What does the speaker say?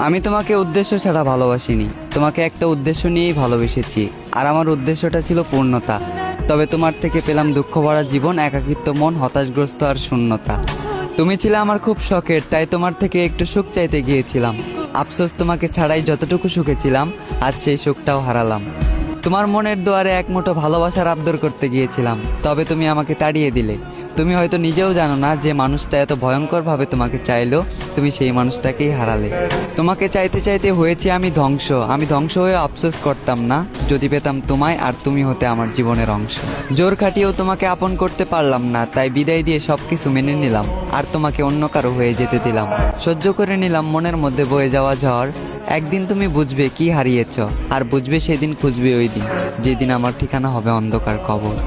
আমি তোমাকে উদ্দেশ্য ছাড়া ভালোবাসিনি, তোমাকে একটা উদ্দেশ্য নিয়েই ভালোবেসেছি, আর আমার উদ্দেশ্যটা ছিল পূর্ণতা। তবে তোমার থেকে পেলাম দুঃখ ভরা জীবন, একাকিত্ব মন, হতাশগ্রস্ত আর শূন্যতা। তুমি ছিলে আমার খুব শখের, তাই তোমার থেকে একটু সুখ চাইতে গিয়েছিলাম। আফসোস তোমাকে ছাড়াই যতটুকু সুখে ছিলাম, আজ সেই সুখটাও হারালাম। তোমার মনের দুয়ারে এক মুঠো ভালোবাসার আবদার করতে গিয়েছিলাম, তবে তুমি আমাকে তাড়িয়ে দিলে। তুমি হয়তো নিজেও জানো না যে মানুষটা এত ভয়ঙ্করভাবে তোমাকে চাইলো, তুমি সেই মানুষটাকেই হারালে। তোমাকে চাইতে চাইতে হয়েছি আমি ধ্বংস। আমি ধ্বংস হয়ে আফসোস করতাম না যদি পেতাম তোমায়, আর তুমি হতে আমার জীবনের অংশ। জোর খাটিয়েও তোমাকে আপন করতে পারলাম না, তাই বিদায় দিয়ে সব কিছু মেনে নিলাম, আর তোমাকে অন্য কারো হয়ে যেতে দিলাম। সহ্য করে নিলাম মনের মধ্যে বয়ে যাওয়া ঝড়। একদিন তুমি বুঝবে কি হারিয়েছ, আর বুঝবে সেদিন খুঁজবে ওই দিন, যেদিন আমার ঠিকানা হবে অন্ধকার কবর।